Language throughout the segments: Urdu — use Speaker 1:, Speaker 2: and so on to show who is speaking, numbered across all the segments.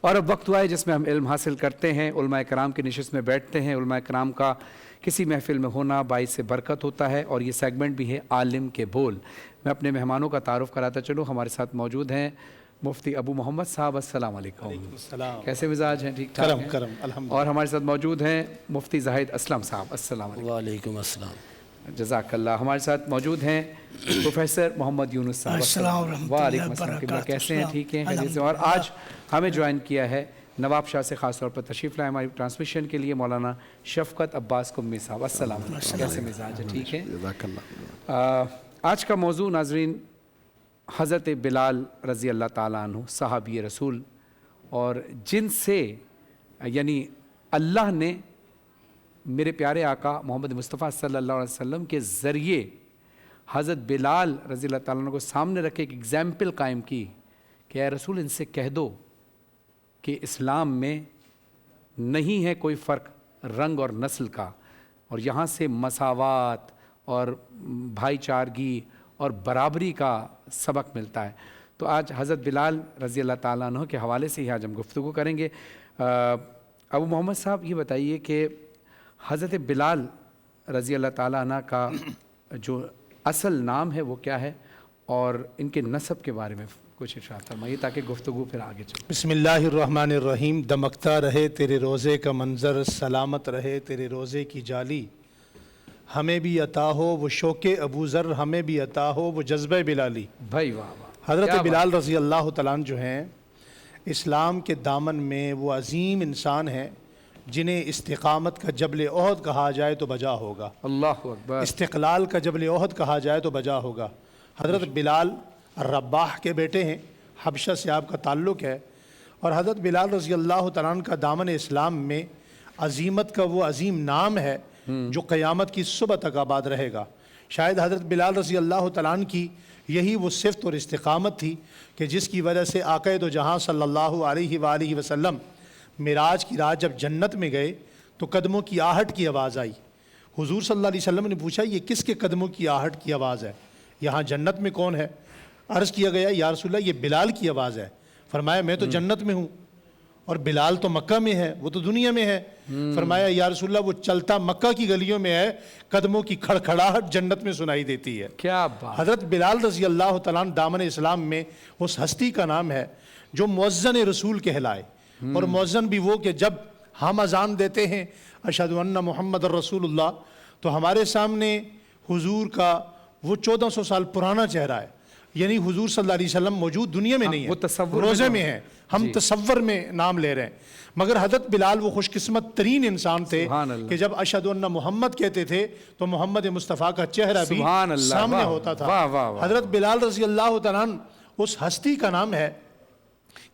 Speaker 1: اور اب وقت ہوا ہے جس میں ہم علم حاصل کرتے ہیں، علماء کرام کی نشست میں بیٹھتے ہیں۔ علماء کرام کا کسی محفل میں ہونا باعث برکت ہوتا ہے، اور یہ سیگمنٹ بھی ہے عالم کے بول۔ میں اپنے مہمانوں کا تعارف کراتا چلوں۔ ہمارے ساتھ موجود ہیں مفتی ابو محمد صاحب، السلام علیکم۔
Speaker 2: السلام۔
Speaker 1: کیسے مزاج ہیں؟ ٹھیک ٹھاک ہیں؟
Speaker 2: کرم الحمدللہ۔
Speaker 1: اور ہمارے ساتھ موجود ہیں مفتی زاہد اسلم صاحب، السلام علیکم۔
Speaker 3: وعلیکم السلام۔
Speaker 1: جزاک اللہ۔ ہمارے ساتھ موجود ہیں پروفیسر محمد یونس صاحب،
Speaker 4: السلام ورحمۃ اللہ
Speaker 1: وعلیکم السلام۔ قبلہ کیسے ہیں؟ ٹھیک ہیں؟ خیریت سے؟ اور آج ہمیں جوائن کیا ہے نواب شاہ سے خاص طور پر تشریف لائے ہماری ٹرانسمیشن کے لیے مولانا شفقت عباس قمی صاحب، السلام علیکم۔ کیسے مزاج ہے؟ ٹھیک ہے؟
Speaker 2: جزاک اللہ۔
Speaker 1: آج کا موضوع ناظرین حضرت بلال رضی اللہ تعالیٰ عنہ صحابی رسول، اور جن سے یعنی اللہ نے میرے پیارے آقا محمد مصطفیٰ صلی اللہ علیہ وسلم کے ذریعے حضرت بلال رضی اللہ تعالیٰ عنہ کو سامنے رکھ کے ایک ایگزامپل قائم کی کہ اے رسول ان سے کہہ دو کہ اسلام میں نہیں ہے کوئی فرق رنگ اور نسل کا، اور یہاں سے مساوات اور بھائی چارگی اور برابری کا سبق ملتا ہے۔ تو آج حضرت بلال رضی اللہ تعالیٰ عنہ کے حوالے سے ہی آج ہم گفتگو کریں گے۔ ابو محمد صاحب یہ بتائیے کہ حضرت بلال رضی اللہ تعالیٰ عنہ کا جو اصل نام ہے وہ کیا ہے، اور ان کے نسب کے بارے میں کچھ ارشاد فرمائیے تاکہ گفتگو پھر آگے چلے۔
Speaker 2: بسم اللہ الرحمن الرحیم۔ دمکتا رہے تیرے روزے کا منظر، سلامت رہے تیرے روزے کی جالی، ہمیں بھی عطا ہو وہ شوق ابو ذر، ہمیں بھی عطا ہو وہ جذبہ بلالی۔
Speaker 1: بھائی واہ واہ۔
Speaker 2: حضرت بلال رضی اللہ تعالیٰ عنہ جو ہیں اسلام کے دامن میں وہ عظیم انسان ہیں جنہیں استقامت کا جبل احد کہا جائے تو بجا ہوگا،
Speaker 1: اللہ اکبر۔
Speaker 2: استقلال کا جبل احد کہا جائے تو بجا ہوگا۔ حضرت بلال رباح کے بیٹے ہیں، حبشہ سے آپ کا تعلق ہے، اور حضرت بلال رضی اللہ تعالیٰ عنہ کا دامن اسلام میں عظیمت کا وہ عظیم نام ہے جو قیامت کی صبح تک آباد رہے گا۔ شاید حضرت بلال رضی اللہ تعالیٰ عنہ کی یہی وہ صفت اور استقامت تھی کہ جس کی وجہ سے آقا دو جہاں صلی اللہ علیہ وآلہ وسلم معراج کی رات جب جنت میں گئے تو قدموں کی آہٹ کی آواز آئی۔ حضور صلی اللہ علیہ وسلم نے پوچھا یہ کس کے قدموں کی آہٹ کی آواز ہے، یہاں جنت میں کون ہے؟ عرض کیا گیا یا رسول اللہ یہ بلال کی آواز ہے۔ فرمایا میں تو جنت میں ہوں، اور بلال تو مکہ میں ہے، وہ تو دنیا میں ہے۔ فرمایا یا رسول اللہ وہ چلتا مکہ کی گلیوں میں ہے، قدموں کی کھڑکھڑاہٹ جنت میں سنائی دیتی ہے۔
Speaker 1: کیا بات۔
Speaker 2: حضرت بلال رضی اللہ تعالیٰ عنہ دامن اسلام میں اس ہستی کا نام ہے جو مؤذن رسول کہلائے، اور مؤذن بھی وہ کہ جب ہم اذان دیتے ہیں اشہد ان محمد رسول اللہ تو ہمارے سامنے حضور کا وہ 1400 سال پرانا چہرہ ہے، یعنی حضور صلی اللہ علیہ وسلم موجود دنیا میں نہیں ہے، روزے میں ہیں، ہم تصور میں نام لے رہے ہیں۔ مگر حضرت بلال وہ خوش قسمت ترین انسان تھے کہ جب اشہد ان محمد کہتے تھے تو محمد مصطفیٰ کا چہرہ بھی سامنے ہوتا تھا۔ حضرت بلال رضی اللہ تعالیٰ عنہ اس ہستی کا نام ہے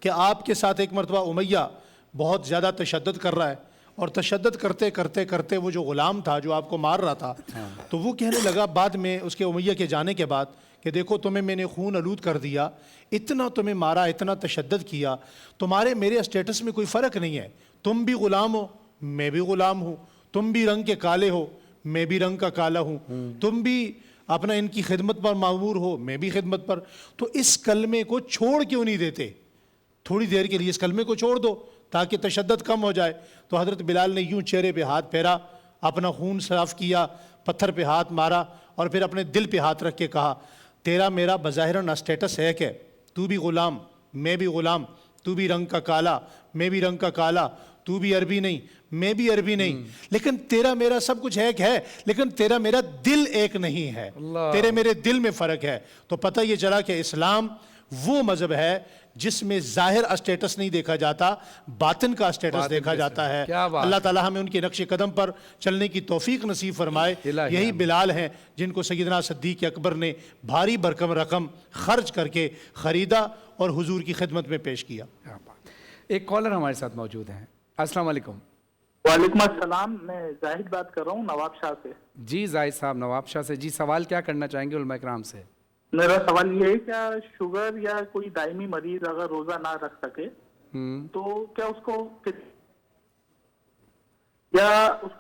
Speaker 2: کہ آپ کے ساتھ ایک مرتبہ امیہ بہت زیادہ تشدد کر رہا ہے، اور تشدد کرتے کرتے کرتے وہ جو غلام تھا جو آپ کو مار رہا تھا تو وہ کہنے لگا بعد میں اس کے امیہ کے جانے کے بعد کہ دیکھو تمہیں میں نے خون آلود کر دیا، اتنا تمہیں مارا، اتنا تشدد کیا، تمہارے میرے اسٹیٹس میں کوئی فرق نہیں ہے، تم بھی غلام ہو میں بھی غلام ہوں، تم بھی رنگ کے کالے ہو میں بھی رنگ کا کالا ہوں، تم بھی اپنا ان کی خدمت پر معمور ہو میں بھی خدمت پر، تو اس کلمے کو چھوڑ کیوں نہیں دیتے؟ تھوڑی دیر کے لیے اس کلمے کو چھوڑ دو تاکہ تشدد کم ہو جائے۔ تو حضرت بلال نے یوں چہرے پہ ہاتھ پھیرا، اپنا خون صاف کیا، پتھر پہ ہاتھ مارا، اور پھر اپنے دل پہ ہاتھ رکھ کے کہا تیرا میرا بظاہراً اسٹیٹس ہے کہ تو بھی غلام میں بھی غلام، تو بھی رنگ کا کالا میں بھی رنگ کا کالا، تو بھی عربی نہیں میں بھی عربی نہیں، لیکن تیرا میرا سب کچھ ایک ہے، لیکن تیرا میرا دل ایک نہیں ہے، تیرے میرے دل میں فرق ہے۔ تو پتہ یہ چلا کہ اسلام وہ مذہب ہے جس میں ظاہر اسٹیٹس نہیں دیکھا جاتا، باطن کا اسٹیٹس دیکھا جاتا ہے۔ اللہ تعالیٰ ہمیں ان کے نقش قدم پر چلنے کی توفیق نصیب فرمائے۔ یہی بلال ہیں جن کو سیدنا صدیق اکبر نے بھاری بھرکم رقم خرچ کر کے خریدا اور حضور کی خدمت میں پیش کیا۔
Speaker 1: ایک کالر ہمارے ساتھ موجود ہیں، السلام علیکم۔
Speaker 5: وعلیکم السلام، میں زاہد بات کر رہا ہوں نواب شاہ سے۔
Speaker 1: جی زاہد صاحب نواب شاہ سے، جی سوال کیا کرنا چاہیں گے علماء کرام سے؟
Speaker 5: میرا سوال یہ ہے کیا شوگر یا کوئی دائمی مریض اگر روزہ نہ رکھ سکے تو کیا اس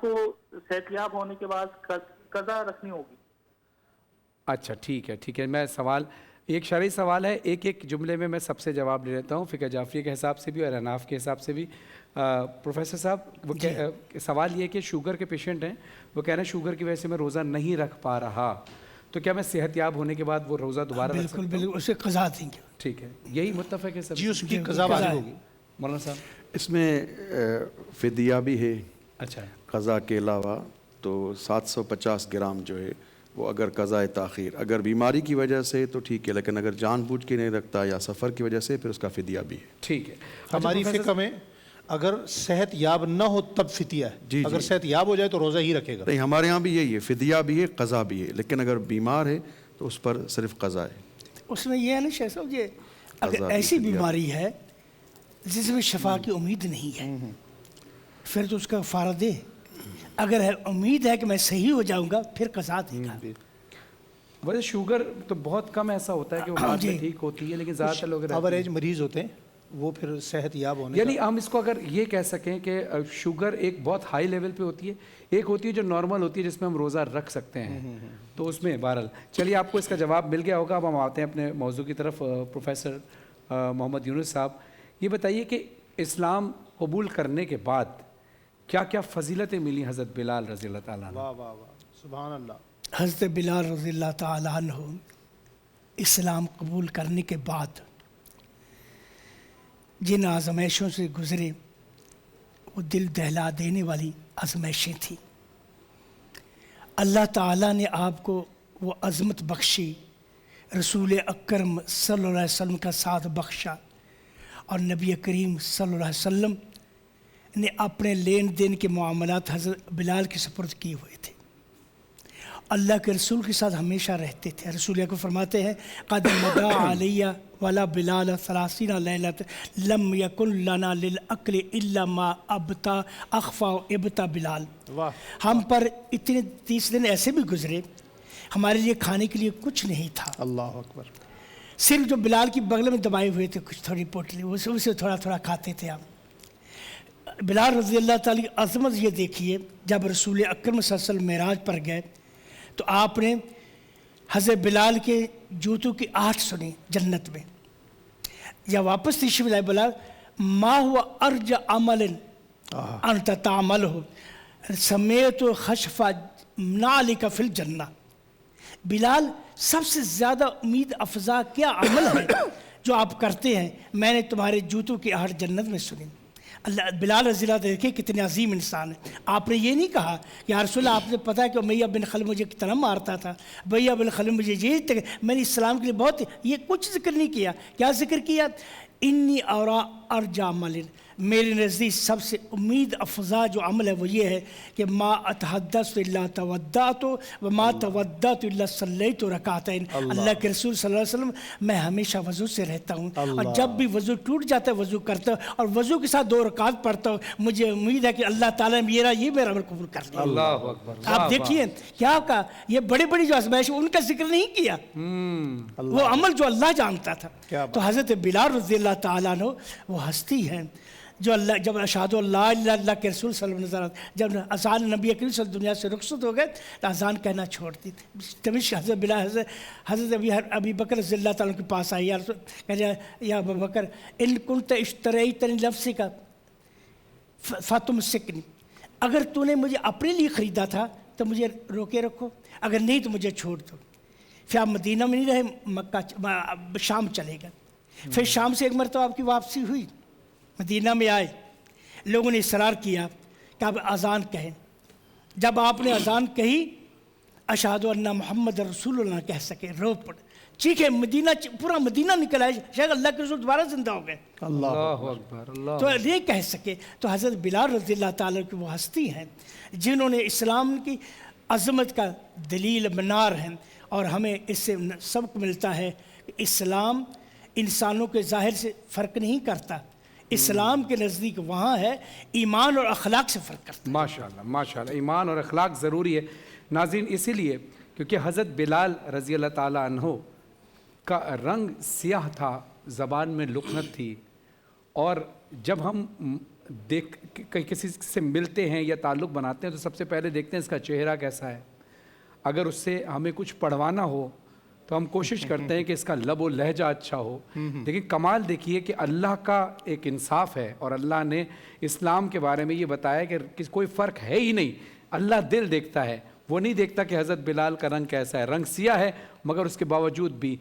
Speaker 5: کو صحت یاب ہونے کے بعد قضا رکھنی ہوگی؟
Speaker 1: اچھا ٹھیک ہے میں سوال ایک شرعی سوال ہے، ایک ایک جملے میں سب سے جواب لے لیتا ہوں، فقہ جعفری کے حساب سے بھی اور اناف کے حساب سے بھی۔ پروفیسر صاحب وہ سوال یہ کہ شوگر کے پیشنٹ ہیں، وہ کہہ رہے ہیں شوگر کی وجہ سے میں روزہ نہیں رکھ پا رہا، تو کیا میں صحت یاب ہونے کے بعد وہ روزہ دوبارہ رکھ سکتا ہوں؟
Speaker 3: بالکل اسے قضا دیں گے۔
Speaker 1: ٹھیک ہے، یہی متفق ہے سب؟
Speaker 2: جی، اس کی قضا واجب ہوگی۔
Speaker 1: مولانا صاحب
Speaker 4: اس میں فدیہ بھی ہے
Speaker 1: اچھا
Speaker 4: قضا کے علاوہ، تو 750 گرام جو ہے وہ اگر قضاء تاخیر، اگر بیماری کی وجہ سے تو ٹھیک ہے، لیکن اگر جان بوجھ کے نہیں رکھتا یا سفر کی وجہ سے پھر اس کا فدیہ بھی ہے۔
Speaker 1: ٹھیک ہے۔
Speaker 2: ہماری فقہ میں اگر صحت یاب نہ ہو تب فدیہ ہے،
Speaker 4: جی
Speaker 2: اگر صحت یاب ہو جائے تو روزہ ہی رکھے گا۔
Speaker 4: نہیں، ہمارے ہاں بھی یہی ہے، فدیہ بھی ہے قضا بھی ہے، لیکن اگر بیمار ہے تو اس پر صرف قضا ہے۔
Speaker 3: اس میں یہ ہے نا شیخ صاحب، یہ اگر
Speaker 4: قضا بھی
Speaker 3: ایسی
Speaker 4: فدیہ۔
Speaker 3: بیماری ہے جس میں شفا کی امید نہیں ہے پھر تو اس کا کفارہ دے، اگر ہے امید ہے کہ میں صحیح ہو جاؤں گا پھر قضا دے گا۔
Speaker 1: ویسے شوگر تو بہت کم ایسا ہوتا ہے کہ وہ بعد میں ٹھیک ہوتی ہے، لیکن زیادہ تر لوگ
Speaker 2: اوریج مریض ہوتے ہیں وہ پھر صحت یاب ہونے
Speaker 1: یعنی ہم اس کو اگر یہ کہہ سکیں کہ شوگر ایک بہت ہائی لیول پہ ہوتی ہے، ایک ہوتی ہے جو نارمل ہوتی ہے جس میں ہم روزہ رکھ سکتے ہیں، تو اس میں بہرحال چلیے آپ کو اس کا جواب مل گیا ہوگا۔ اب ہم آتے ہیں اپنے موضوع کی طرف۔ پروفیسر محمد یونس صاحب، یہ بتائیے کہ اسلام قبول کرنے کے بعد کیا کیا فضیلتیں ملی حضرت بلال رضی اللہ تعالیٰ عنہ؟
Speaker 2: واہ واہ واہ، سبحان اللہ۔
Speaker 3: حضرت بلال رضی اللہ تعالیٰ عنہ اسلام قبول کرنے کے بعد جن آزمائشوں سے گزرے وہ دل دہلا دینے والی آزمائشیں تھیں۔ اللہ تعالیٰ نے آپ کو وہ عظمت بخشی، رسول اکرم صلی اللہ علیہ وسلم کا ساتھ بخشا، اور نبی کریم صلی اللہ علیہ وسلم نے اپنے لین دین کے معاملات حضرت بلال کے سپرد کیے ہوئے تھے۔ اللہ کے رسول کے ساتھ ہمیشہ رہتے تھے۔ رسول کو فرماتے ہیں قد مضى علیہ ولا بلال 30 لیلۃ لم یکن لنا للعقل الا ما ابتا اخفا ابتا بلال۔ ہم پر اتنے 30 دن ایسے بھی گزرے ہمارے لیے کھانے کے لیے کچھ نہیں تھا،
Speaker 2: اللہ اکبر۔
Speaker 3: صرف جو بلال کی بغل میں دبائے ہوئے تھے کچھ تھوڑی پوٹلی، اسے تھوڑا تھوڑا کھاتے تھے ہم۔ بلال رضی اللہ تعالیٰ کی عظمت یہ دیکھیے، جب رسول اکرم صلی اللہ علیہ وسلم معراج پر گئے تو آپ نے حضرت بلال کے جوتوں کی آہٹ سنی جنت میں۔ یا واپس تشریف لائے بلال، ما ہوا ارج عمل انت تعملہ سمیت خشف نعلک فی الجنہ۔ بلال سب سے زیادہ امید افزا کیا عمل ہے جو آپ کرتے ہیں؟ میں نے تمہارے جوتوں کی آہٹ جنت میں سنی۔ اللہ بلال رضی اللہ دیکھیں کتنے عظیم انسان ہے۔ آپ نے یہ نہیں کہا یا رسول اللہ، آپ نے پتا ہے کہ امیہ بن خلف مجھے کتنا مارتا تھا، امیہ بن خلف مجھے یہ میں نے اسلام کے لیے بہت، یہ کچھ ذکر نہیں کیا۔ کیا ذکر کیا؟ انی اورا ارجا عمل، میرے نزدیک سب سے امید افزا جو عمل ہے وہ یہ ہے کہ ما اتحدث الا تودعت وما تودعت الا صلیت رکعتین۔ اللہ کے رسول صلی اللہ علیہ وسلم، میں ہمیشہ وضو سے رہتا ہوں، اور جب بھی وضو ٹوٹ جاتا ہے وضو کرتا ہوں اور وضو کے ساتھ 2 رکعت پڑھتا ہوں۔ مجھے امید ہے کہ اللہ تعالیٰ نے یہ میرا عمل قبول کر لیا۔
Speaker 1: اللہ اکبر۔
Speaker 3: آپ دیکھیے کیا کہا، یہ بڑے بڑی جو آزمائش ان کا ذکر نہیں کیا، وہ عمل جو اللہ جانتا تھا۔ تو حضرت بلال رضی اللہ تعالیٰ عنہ وہ ہستی ہیں جو اللہ، جب اشہد اللہ الہ اللہ کے رسول صلی اللہ علیہ وسلم نظر آتے، جب اذان نبی کریم صلی اللہ علیہ وسلم دنیا سے رخصت ہو گئے تو اذان کہنا چھوڑ دی تھی۔ حضرت بلال حضرت ابی بکر رضی اللہ تعالیٰ کے پاس آئی، یا رسول کہا یا ابو بکر ان کنت اشتریتنی لنفسک فتمسکنی، اگر تو نے مجھے اپنے لیے خریدا تھا تو مجھے روکے رکھو، اگر نہیں تو مجھے چھوڑ دو۔ پھر آپ مدینہ میں نہیں رہے، مکہ شام چلے گئے۔ پھر شام سے ایک مرتبہ آپ کی واپسی ہوئی، مدینہ میں آئے، لوگوں نے اصرار کیا کہ آپ اذان کہیں۔ جب آپ نے اذان کہی اشہد ان محمد رسول اللہ کہہ سکے، رو پڑ چیخے، مدینہ پورا مدینہ نکل آئے، شاید اللہ کے رسول دوبارہ زندہ ہو گئے،
Speaker 1: اللہ اکبر۔ اللہ
Speaker 3: تو نہیں کہہ سکے۔ تو حضرت بلال رضی اللہ تعالیٰ کی وہ ہستی ہیں جنہوں نے اسلام کی عظمت کا دلیل منار ہیں، اور ہمیں اس سے سبق ملتا ہے کہ اسلام انسانوں کے ظاہر سے فرق نہیں کرتا، اسلام کے نزدیک وہاں ہے ایمان اور اخلاق سے فرق کرتا ہے۔
Speaker 1: ماشاءاللہ ماشاءاللہ، ایمان اور اخلاق ضروری ہے ناظرین، اسی لیے کیونکہ حضرت بلال رضی اللہ تعالیٰ عنہ کا رنگ سیاہ تھا، زبان میں لکنت تھی، اور جب ہم کسی سے ملتے ہیں یا تعلق بناتے ہیں تو سب سے پہلے دیکھتے ہیں اس کا چہرہ کیسا ہے۔ اگر اس سے ہمیں کچھ پڑھوانا ہو تو ہم کوشش کرتے ہیں کہ اس کا لب و لہجہ اچھا ہو. لیکن کمال دیکھیے کہ اللہ کا ایک انصاف ہے اور اللہ نے اسلام کے بارے میں یہ بتایا کہ کوئی فرق ہے ہی نہیں. اللہ دل دیکھتا ہے, وہ نہیں دیکھتا کہ حضرت بلال کا رنگ کیسا ہے. رنگ سیاہ ہے مگر اس کے باوجود بھی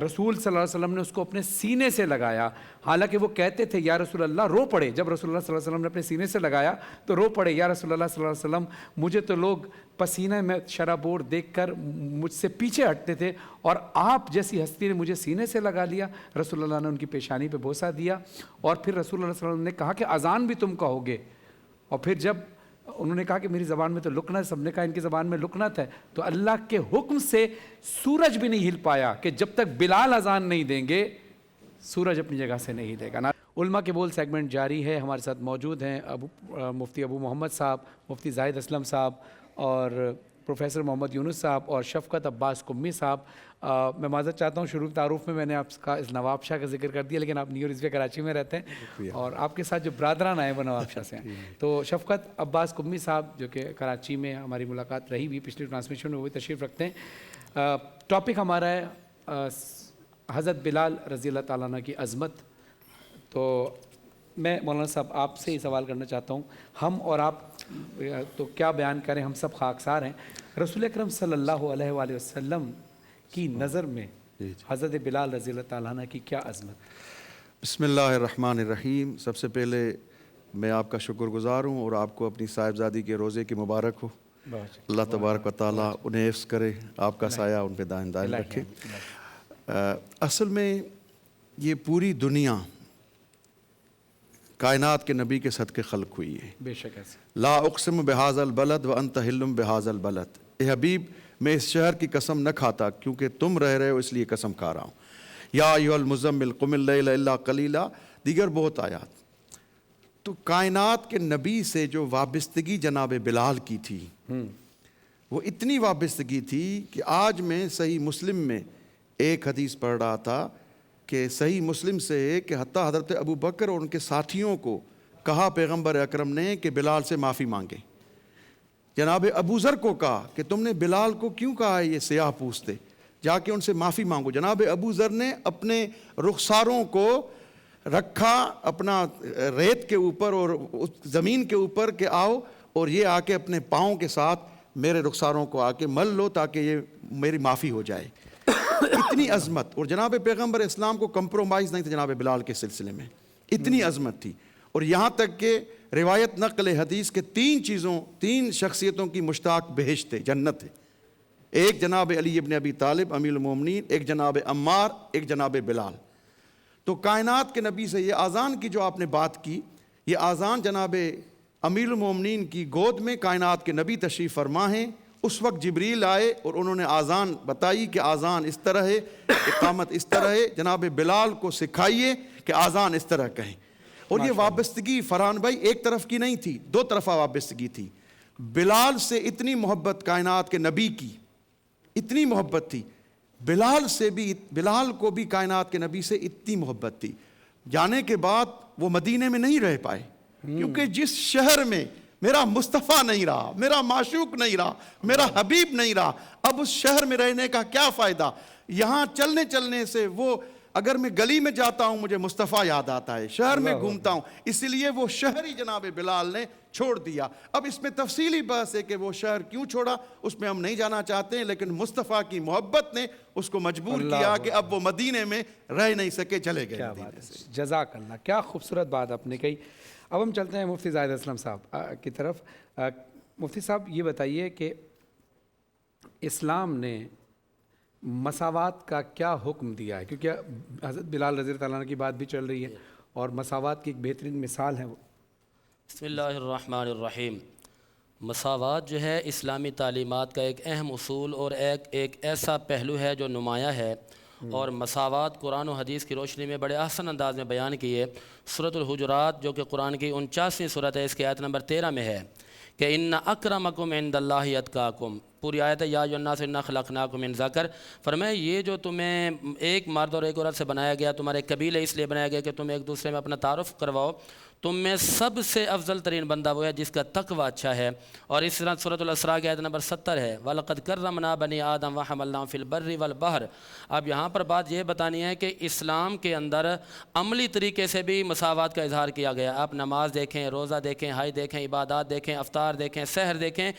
Speaker 1: رسول صلی اللہ علیہ وسلم نے اس کو اپنے سینے سے لگایا. حالانکہ وہ کہتے تھے یا رسول اللہ, رو پڑے. جب رسول اللہ صلی اللہ علیہ وسلم نے اپنے سینے سے لگایا تو رو پڑے, یا رسول اللہ صلی اللہ علیہ وسلم مجھے تو لوگ پسینے میں شرابور دیکھ کر مجھ سے پیچھے ہٹتے تھے اور آپ جیسی ہستی نے مجھے سینے سے لگا لیا. رسول اللہ نے ان کی پیشانی پہ بوسہ دیا اور پھر رسول اللہ صلی اللہ علیہ وسلم نے کہا کہ اذان بھی تم کہوگے. اور پھر جب انہوں نے کہا کہ میری زبان میں تو لکنت, سب نے کہا ان کی زبان میں لکنت ہے, تو اللہ کے حکم سے سورج بھی نہیں ہل پایا کہ جب تک بلال اذان نہیں دیں گے سورج اپنی جگہ سے نہیں ہلے گا. علماء کے بول سیگمنٹ جاری ہے. ہمارے ساتھ موجود ہیں مفتی ابو محمد صاحب, مفتی زاہد اسلم صاحب اور پروفیسر محمد یونس صاحب اور شفقت عباس قمی صاحب. میں معذرت چاہتا ہوں, شروع تعارف میں نے آپ کا اس نواب شاہ کا ذکر کر دیا, لیکن آپ نیو رضویہ کراچی میں رہتے ہیں اور آپ کے ساتھ جو برادران آئے وہ نواب شاہ سے ہیں. تو شفقت عباس قمی صاحب جو کہ کراچی میں ہماری ملاقات رہی ہوئی پچھلی ٹرانسمیشن میں, وہی تشریف رکھتے ہیں. ٹاپک ہمارا ہے حضرت بلال رضی اللہ تعالیٰ عنہ کی عظمت. تو میں مولانا صاحب آپ سے ہی سوال کرنا چاہتا ہوں, ہم اور آپ تو کیا بیان کریں, ہم سب خاکسار ہیں. رسول اکرم صلی اللہ علیہ وآلہ وسلم کی نظر میں حضرت بلال رضی اللہ تعالیٰ عنہ کی کیا عظمت؟
Speaker 4: بسم اللہ الرحمن الرحیم. سب سے پہلے میں آپ کا شکر گزار ہوں اور آپ کو اپنی صاحبزادی کے روزے کی مبارک ہو. اللہ تبارک و تعالیٰ انہیں حفظ کرے, آپ کا سایہ ان پہ دائم دائم رکھے. اصل میں یہ پوری دنیا کائنات کے نبی کے صدقے خلق ہوئی ہے.
Speaker 1: بے شک ایسے.
Speaker 4: لا اقسم بہذا البلد وانت حل بہذا البلد. اے حبیب میں اس شہر کی قسم نہ کھاتا کیونکہ تم رہ رہے ہو اس لیے قسم کھا رہا ہوں. یا ایھا المزمل قم اللیل الا قلیلا, دیگر بہت آیات. تو کائنات کے نبی سے جو وابستگی جناب بلال کی تھی وہ اتنی وابستگی تھی کہ آج میں صحیح مسلم میں ایک حدیث پڑھ رہا تھا کہ صحیح مسلم سے ہے کہ حتیٰ حضرت ابو بکر اور ان کے ساتھیوں کو کہا پیغمبر اکرم نے کہ بلال سے معافی مانگے. جناب ابو ذر کو کہا کہ تم نے بلال کو کیوں کہا ہے یہ سیاہ پوستے, جا کے ان سے معافی مانگو. جناب ابو ذر نے اپنے رخساروں کو رکھا اپنا ریت کے اوپر اور زمین کے اوپر کہ آؤ اور یہ آ کے اپنے پاؤں کے ساتھ میرے رخساروں کو آ کے مل لو تاکہ یہ میری معافی ہو جائے. اتنی عظمت. اور جناب پیغمبر اسلام کو کمپرومائز نہیں تھا جناب بلال کے سلسلے میں, اتنی عظمت تھی. اور یہاں تک کہ روایت نقل حدیث کے تین شخصیتوں کی مشتاق بہشت ہے, جنت ہے. ایک جناب علی ابن ابی طالب امیر المومنین, ایک جناب عمار, ایک جناب بلال. تو کائنات کے نبی سے یہ اذان کی جو آپ نے بات کی, یہ اذان جناب امیر المومنین کی گود میں کائنات کے نبی تشریف فرما ہیں. اس وقت جبریل آئے اور انہوں نے اذان بتائی کہ اذان اس طرح ہے, اقامت اس طرح ہے. جناب بلال کو سکھائیے کہ اذان اس طرح کہیں. اور یہ وابستگی فرحان بھائی ایک طرف کی نہیں تھی, دو طرفہ وابستگی تھی. بلال سے اتنی محبت کائنات کے نبی کی, اتنی محبت تھی. بلال کو بھی کائنات کے نبی سے اتنی محبت تھی. جانے کے بعد وہ مدینے میں نہیں رہ پائے کیونکہ جس شہر میں میرا مصطفیٰ نہیں رہا, میرا معشوق نہیں رہا, میرا حبیب نہیں رہا, اب اس شہر میں رہنے کا کیا فائدہ. یہاں چلنے چلنے سے وہ اگر میں گلی میں جاتا ہوں مجھے مصطفیٰ یاد آتا ہے, شہر میں گھومتا ہوں, اس لیے وہ شہر ہی جناب بلال نے چھوڑ دیا. اب اس میں تفصیلی بحث ہے کہ وہ شہر کیوں چھوڑا, اس میں ہم نہیں جانا چاہتے ہیں, لیکن مصطفیٰ کی محبت نے اس کو مجبور کیا کہ اب وہ مدینے میں رہ نہیں سکے, چلے گئے.
Speaker 1: کیا بات ہے, جزاک اللہ, کیا خوبصورت بات آپ نے کہی. اب ہم چلتے ہیں مفتی زاہد اسلم صاحب کی طرف. مفتی صاحب یہ بتائیے کہ اسلام نے مساوات کا کیا حکم دیا ہے, کیونکہ حضرت بلال رضی اللہ عنہ کی بات بھی چل رہی ہے اور مساوات کی ایک بہترین مثال ہے.
Speaker 6: بسم اللہ الرحمن الرحیم. مساوات جو ہے اسلامی تعلیمات کا ایک اہم اصول اور ایک ایسا پہلو ہے جو نمایاں ہے, اور مساوات قرآن و حدیث کی روشنی میں بڑے احسن انداز میں بیان کی ہے. سورۃ الحجرات جو کہ قرآن کی 49ویں سورت ہے, اس کی آیت نمبر 13 میں ہے کہ ان اکرمکم عند اللہ اتقاکم. پوری آیت ہے یا ایھا الناس انا خلقناکم من ذکر. فرمایا یہ جو تمہیں ایک مرد اور ایک عورت سے بنایا گیا, تمہارے قبیلے اس لیے بنایا گیا کہ تم ایک دوسرے میں اپنا تعارف کرواؤ, تم میں سب سے افضل ترین بندہ وہ ہے جس کا تقوی اچھا ہے۔ اور اس طرح سورۃ الاسراء کی آیت نمبر 70 ہے، وَلَقَدْ كَرَّمْنَا بَنِي آدَمَ وَحَمَلْنَاهُمْ فِي الْبَرِّ وَالْبَحْرِ۔ اب یہاں پر بات یہ بتانی ہے کہ اسلام کے اندر عملی طریقے سے بھی مساوات کا اظہار کیا گیا۔ آپ نماز دیکھیں، روزہ دیکھیں، حج دیکھیں، عبادات دیکھیں، افطار دیکھیں، سحر دیکھیں۔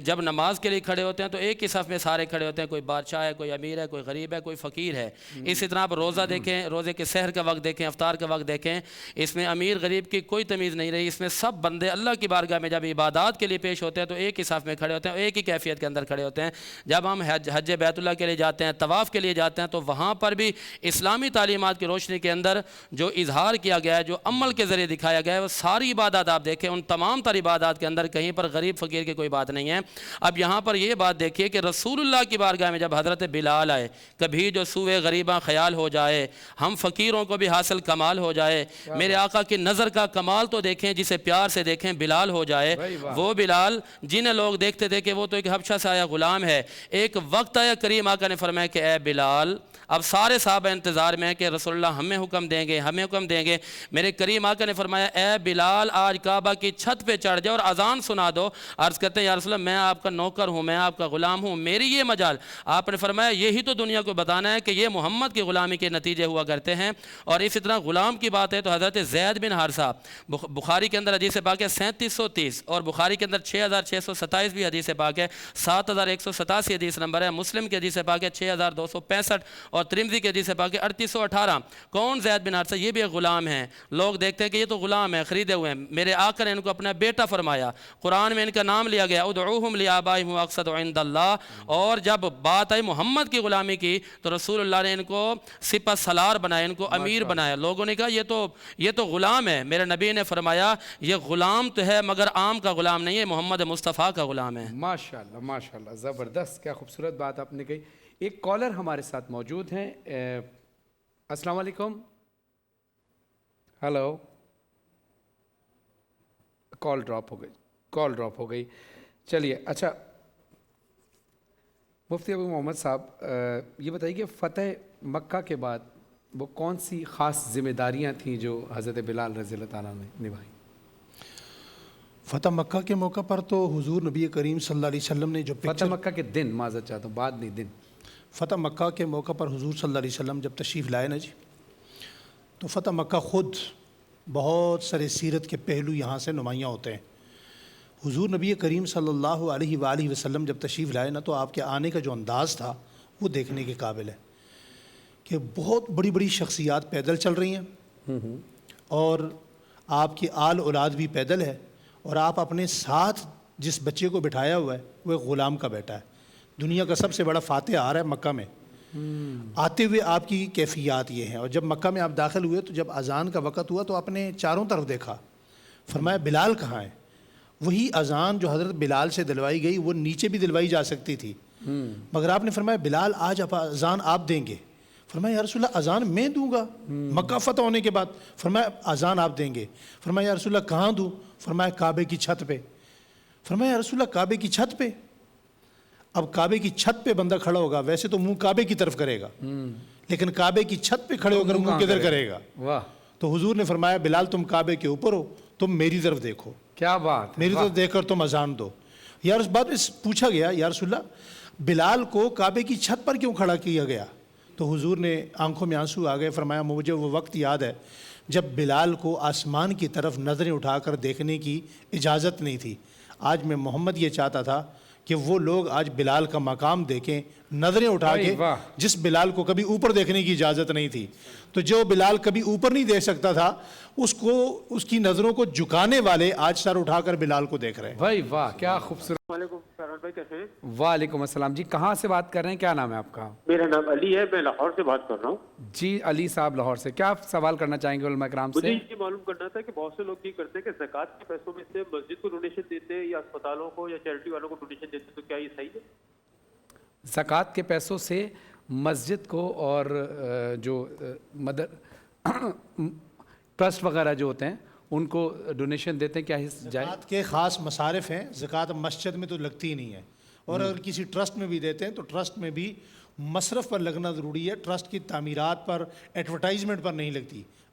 Speaker 6: جب نماز کے لیے کھڑے ہوتے ہیں تو ایک ہی صف میں سارے کھڑے ہوتے ہیں، کوئی بادشاہ ہے، کوئی امیر ہے، کوئی غریب ہے، کوئی فقیر ہے۔ اسی طرح آپ روزہ دیکھیں، روزے کے سحر کا وقت دیکھیں، افطار کا وقت دیکھیں، اس میں امیر غریب کی کوئی تمیز نہیں رہی۔ اس میں سب بندے اللہ کی بارگاہ میں جب عبادات کے لیے پیش ہوتے ہیں تو ایک ہی صف میں کھڑے ہوتے ہیں، ایک ہی کیفیت کے اندر کھڑے ہوتے ہیں۔ جب ہم حج بیت اللہ کے لیے جاتے ہیں، طواف کے لیے جاتے ہیں، تو وہاں پر بھی اسلامی تعلیمات کی روشنی کے اندر جو اظہار کیا گیا ہے، جو عمل کے ذریعے دکھایا گیا ہے، وہ ساری عبادات آپ دیکھیں، ان تمام تر عبادات کے اندر کہیں پر غریب فقیر کی کوئی بات نہیں ہے۔ اب یہاں پر یہ بات دیکھیے کہ رسول اللہ کی بارگاہ میں جب حضرت بلال آئے، کبھی جو سوئے غریباں خیال ہو جائے، ہم فقیروں کو بھی حاصل کمال ہو جائے، میرے آقا کی نظر کا کمال تو دیکھیں، جسے پیار سے دیکھیں، بلال ہو جائے۔ وہ بلال جنہیں لوگ دیکھتے تھے کہ وہ تو ایک حبشہ سے آیا غلام ہے، ایک وقت آیا کریم آقا نے فرمایا کہ اے بلال، اب سارے صحابہ انتظار میں ہیں کہ رسول اللہ ہمیں حکم دیں گے، ہمیں حکم دیں گے۔ میرے کریم آقا نے فرمایا اے بلال، آج کعبہ کی چھت پہ چڑھ جاؤ اور اذان سنا دو۔ عرض کرتے ہیں یا رسول اللہ میں آپ کا نوکر ہوں، میں آپ کا غلام ہوں، میری یہ مجال۔ آپ نے فرمایا یہی تو دنیا کو بتانا ہے کہ یہ محمد کی غلامی کے نتیجے ہوا کرتے ہیں۔ اور اسی طرح غلام کی بات ہے تو حضرت زید بن حارثہ، بخاری کے اندر حدیث پاک ہے 3730، اور بخاری کے اندر 6627 بھی حدیث پاک ہے، 7187 حدیث نمبر ہے، مسلم کی حدیث پاک ہے 6265، اور ترمذی کی حدیث پاک ہے 3818۔ کون زید بن حارثہ؟ یہ بھی ایک غلام ہیں، لوگ دیکھتے ہیں کہ یہ تو غلام ہیں، خریدے ہوئے ہیں، میرے آقا نے ان کو اپنا بیٹا فرمایا، قرآن میں ان کا نام لیا گیا ادعوہم لآبائہم اقسط عند اللہ۔ اور جب بات آئی محمد کی غلامی کی تو رسول اللہ نے ان کو سپہ سالار بنایا، ان کو امیر بنایا۔ لوگوں نے کہا یہ تو غلام ہے، میرے نبی نے فرمایا یہ غلام تو ہے مگر عام کا غلام نہیں ہے، محمد مصطفیٰ کا غلام ہے۔
Speaker 1: ماشاءاللہ ماشاءاللہ، زبردست، کیا خوبصورت بات آپ نے کہی۔ ایک کالر ہمارے ساتھ موجود ہیں۔ السلام علیکم۔ ہلو، کال ڈراپ ہو گئی۔ چلیے، اچھا مفتی ابو محمد صاحب، یہ بتائیے کہ فتح مکہ کے بعد وہ کون سی خاص ذمہ داریاں تھیں جو حضرت بلال رضی اللہ تعالیٰ نے نبھائی؟
Speaker 2: فتح مکہ کے موقع پر تو حضور نبی کریم صلی اللہ علیہ وسلم نے جو
Speaker 1: فتح مکہ کے دن، معذرت چاہتا ہوں، بعد نہیں، دن۔
Speaker 2: فتح مکہ کے موقع پر حضور صلی اللہ علیہ وسلم جب تشریف لائے نا جی، تو فتح مکہ خود بہت سارے سیرت کے پہلو یہاں سے نمایاں ہوتے ہیں۔ حضور نبی کریم صلی اللہ علیہ وآلہ وسلم جب تشریف لائے نا، تو آپ کے آنے کا جو انداز تھا وہ دیکھنے کے قابل ہے کہ بہت بڑی بڑی شخصیات پیدل چل رہی ہیں، اور آپ کی آل اولاد بھی پیدل ہے، اور آپ اپنے ساتھ جس بچے کو بٹھایا ہوا ہے وہ ایک غلام کا بیٹا ہے۔ دنیا کا سب سے بڑا فاتح آ رہا ہے مکہ میں۔ آتے ہوئے آپ کی کیفیات یہ ہیں، اور جب مکہ میں آپ داخل ہوئے تو جب اذان کا وقت ہوا تو آپ نے چاروں طرف دیکھا، فرمایا بلال کہاں ہے؟ وہی اذان جو حضرت بلال سے دلوائی گئی وہ نیچے بھی دلوائی جا سکتی تھی، مگر آپ نے فرمایا بلال آج اذان آپ دیں گے۔ فرمایا یا رسول اللہ اذان میں دوں گا مکہ فتح ہونے کے بعد؟ فرمایا اذان آپ دیں گے۔ فرمایا یا رسول اللہ کہاں دوں؟ فرمایا کعبے کی چھت پہ۔ فرمایا یا رسول اللہ کعبے کی چھت پہ؟ اب کعبے کی چھت پہ بندہ کھڑا ہوگا، ویسے تو منہ کعبے کی طرف کرے گا، لیکن کعبے کی چھت پہ کھڑے ہو کر منہ کدھر کرے گا؟
Speaker 1: واہ،
Speaker 2: تو حضور نے فرمایا بلال تم کعبے کے اوپر ہو، تم میری طرف دیکھو،
Speaker 1: کیا بات،
Speaker 2: میری طرف دیکھ کر تم اذان دو۔ یار اس بات میں پوچھا گیا یا رسول اللہ بلال کو کعبے کی چھت پر کیوں کھڑا کیا گیا؟ تو حضور نے آنکھوں میں آنسو آ گئے، فرمایا مجھے وہ وقت یاد ہے جب بلال کو آسمان کی طرف نظریں اٹھا کر دیکھنے کی اجازت نہیں تھی۔ آج میں محمد یہ چاہتا تھا کہ وہ لوگ آج بلال کا مقام دیکھیں نظریں اٹھا کے، جس بلال کو کبھی اوپر دیکھنے کی اجازت نہیں تھی۔ تو جو بلال کبھی اوپر نہیں دیکھ سکتا تھا، اس کی نظروں کو جھکانے والے آج سر اٹھا کر بلال کو دیکھ رہے ہیں۔
Speaker 1: بھائی واہ، کیا خوبصورت۔
Speaker 5: وعلیکم السلام بھائی، کیسے ہیں؟
Speaker 1: وعلیکم السلام جی، کہاں سے بات کر رہے ہیں؟ کیا نام ہے آپ کا؟
Speaker 5: میرا نام علی ہے، میں لاہور سے بات کر رہا ہوں۔
Speaker 1: جی علی صاحب لاہور سے، کیا آپ سوال کرنا چاہیں گے علماء کرام
Speaker 5: مجھے
Speaker 1: سے؟
Speaker 5: یہ معلوم کرنا تھا کہ بہت سے لوگ یہ کرتے ہیں کہ زکوٰۃ کے پیسوں میں سے مسجد کو ڈونیشن دیتے ہیں یا اسپتالوں کو یا چیریٹی والوں کو ڈونیشن دیتے ہیں، تو کیا یہ صحیح ہے؟
Speaker 1: زکوٰۃ کے پیسوں سے مسجد کو اور جو مدر ٹرسٹ وغیرہ جو ہوتے ہیں ان کو ڈونیشن دیتے ہیں، کیا جائے؟
Speaker 2: زکوٰۃ کے خاص مصارف ہیں، زکوٰۃ مسجد میں تو لگتی ہی نہیں ہے، اور اگر کسی ٹرسٹ میں بھی دیتے ہیں تو ٹرسٹ میں بھی مصرف پر لگنا ضروری ہے، ٹرسٹ کی تعمیرات پر، ایڈورٹائزمنٹ پر نہیں لگتی۔